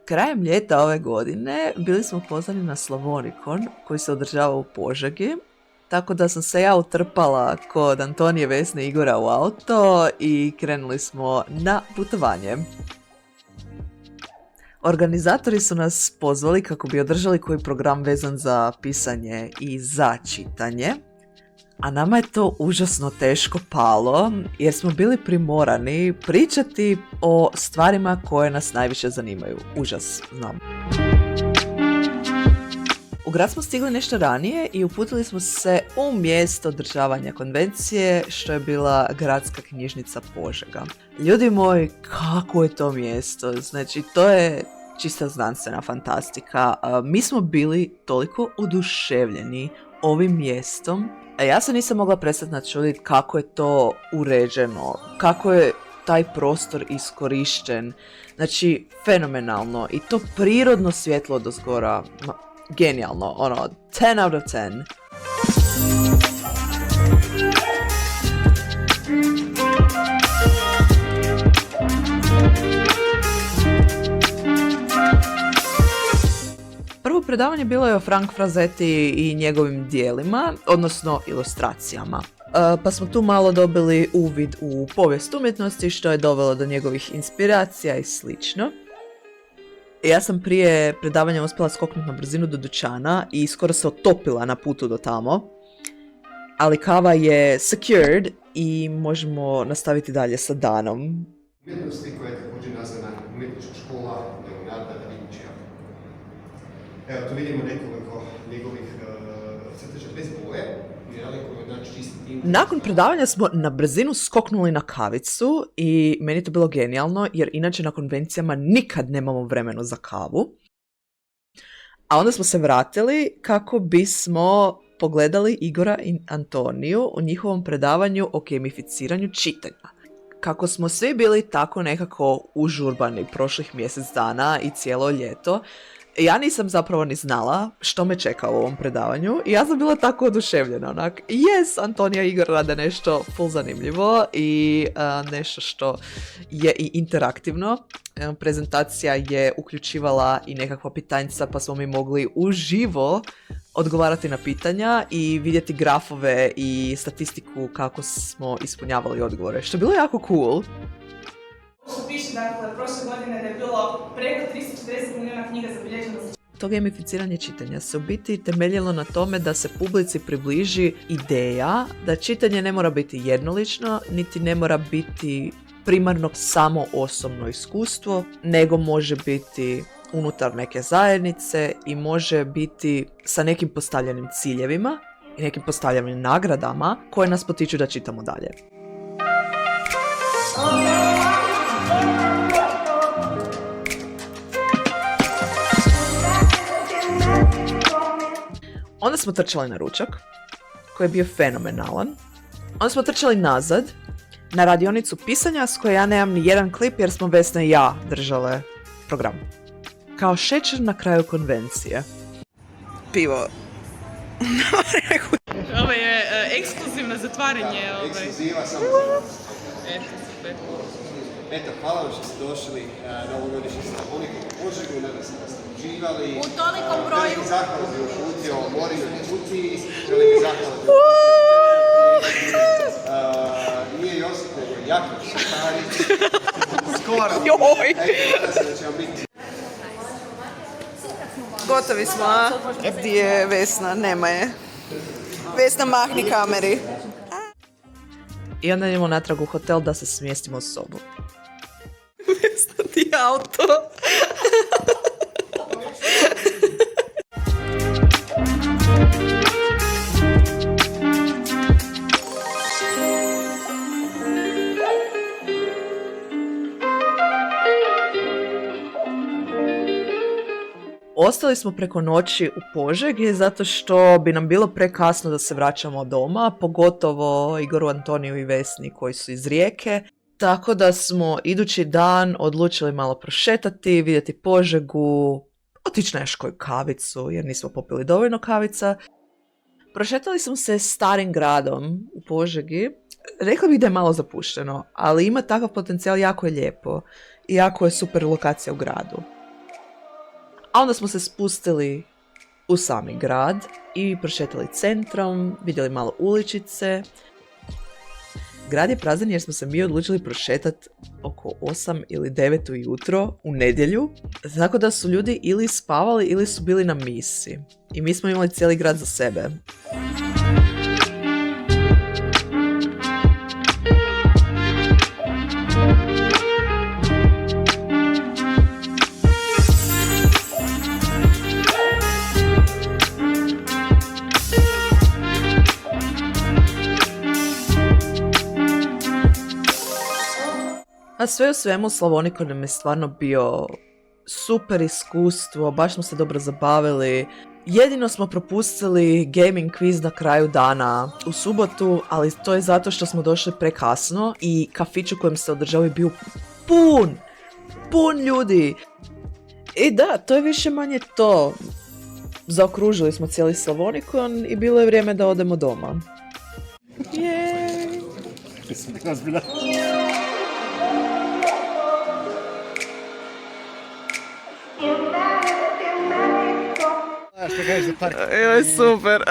Krajem ljeta ove godine bili smo pozvani na Slavonikon koji se održava u Požegi, tako da sam se ja utrpala kod Antonije, Vesne i Igora u auto i krenuli smo na putovanje. Organizatori su nas pozvali kako bi održali koji program vezan za pisanje i za čitanje, a nama je to užasno teško palo jer smo bili primorani pričati o stvarima koje nas najviše zanimaju. Užas, znam. U grad smo stigli nešto ranije i uputili smo se u mjesto održavanja konvencije, što je bila gradska knjižnica Požega. Ljudi moji, kako je to mjesto? Znači, to je čista znanstvena fantastika. Mi smo bili toliko oduševljeni ovim mjestom. Ja se nisam mogla prestati načuditi kako je to uređeno, kako je taj prostor iskorišten. Znači, fenomenalno. I to prirodno svjetlo odozgora. Genijalno, 10 out of 10. Prvo predavanje bilo je o Frank Frazetti i njegovim dijelima, odnosno ilustracijama. Pa smo tu malo dobili uvid u povijest umjetnosti, što je dovelo do njegovih inspiracija i slično. Ja sam prije predavanja uspjela skoknuti na brzinu do dućana i skoro se otopila na putu do tamo. Ali kava je secured i možemo nastaviti dalje sa danom. Umjetnosti koja je također nazvana umjetnička škola Leonarda da Vincija. Evo, tu vidimo nekoliko njegovih crteža bez boje. Nakon predavanja smo na brzinu skoknuli na kavicu i meni je to bilo genijalno jer inače na konvencijama nikad nemamo vremena za kavu. A onda smo se vratili kako bismo pogledali Igora i Antoniju u njihovom predavanju o gamificiranju čitanja. Kako smo svi bili tako nekako užurbani prošlih mjesec dana i cijelo ljeto, ja nisam zapravo ni znala što me čeka u ovom predavanju i ja sam bila tako oduševljena, onak, yes, Antonija i Igor rade nešto full zanimljivo i nešto što je i interaktivno. Prezentacija je uključivala i nekakva pitanjca pa smo mi mogli uživo odgovarati na pitanja i vidjeti grafove i statistiku kako smo ispunjavali odgovore, što je bilo jako cool. Što piše, dakle, prošle godine da je bilo preko 340 milijuna knjiga zabilježeno. To gamificiranje čitanja se u biti temeljilo na tome da se publici približi ideja da čitanje ne mora biti jednolično, niti ne mora biti primarno samo osobno iskustvo, nego može biti unutar neke zajednice i može biti sa nekim postavljenim ciljevima i nekim postavljenim nagradama koje nas potiču da čitamo dalje. Onda smo trčali na ručak, koji je bio fenomenalan. Onda smo trčali nazad, na radionicu pisanja s koje ja nemam ni jedan klip jer smo Vesna i ja držale program. Kao šećer na kraju konvencije. Pivo. Ovo je ekskluzivno zatvaranje. Ekskluziva, samo Eto, super. Eto, hvala vam što ste došli na ovogodišnji Slavonikon u Požegu, nadam se da ste uživali. U tolikom broju. Veliki zahvala bi uputio Morinu i Kutiji, veliki zahvala bi nije Josip, nego Jakov Šutarić. Skoro. Joj! Nadam se da će vam biti. Gotovi smo, a? Gdje je Vesna? Nema je. Vesna, mahni kameri. I onda idemo natrag u hotel da se smjestimo u sobu. Vesna, ti auto. Ostali smo preko noći u Požegi zato što bi nam bilo prekasno da se vraćamo doma, pogotovo Igoru, Antoniju i Vesni koji su iz Rijeke. Tako da smo idući dan odlučili malo prošetati, vidjeti Požegu, otići na još koju kavicu jer nismo popili dovoljno kavica. Prošetali smo se starim gradom u Požegi. Rekla bih da je malo zapušteno, ali ima takav potencijal, jako je lijepo i jako je super lokacija u gradu. A onda smo se spustili u sami grad i prošetali centrom, vidjeli malo uličice. Grad je prazan jer smo se mi odlučili prošetati oko 8 ili 9 ujutro u nedjelju, tako da su ljudi ili spavali ili su bili na misi. I mi smo imali cijeli grad za sebe. A sve u svemu Slavonikon nam je stvarno bio super iskustvo, baš smo se dobro zabavili. Jedino smo propustili gaming quiz na kraju dana u subotu, ali to je zato što smo došli prekasno i kafić u kojem se održao je bio pun ljudi. I da, to je više manje to. Zaokružili smo cijeli Slavonikon i bilo je vrijeme da odemo doma. Jej! Što kažeš za park? Joj, super.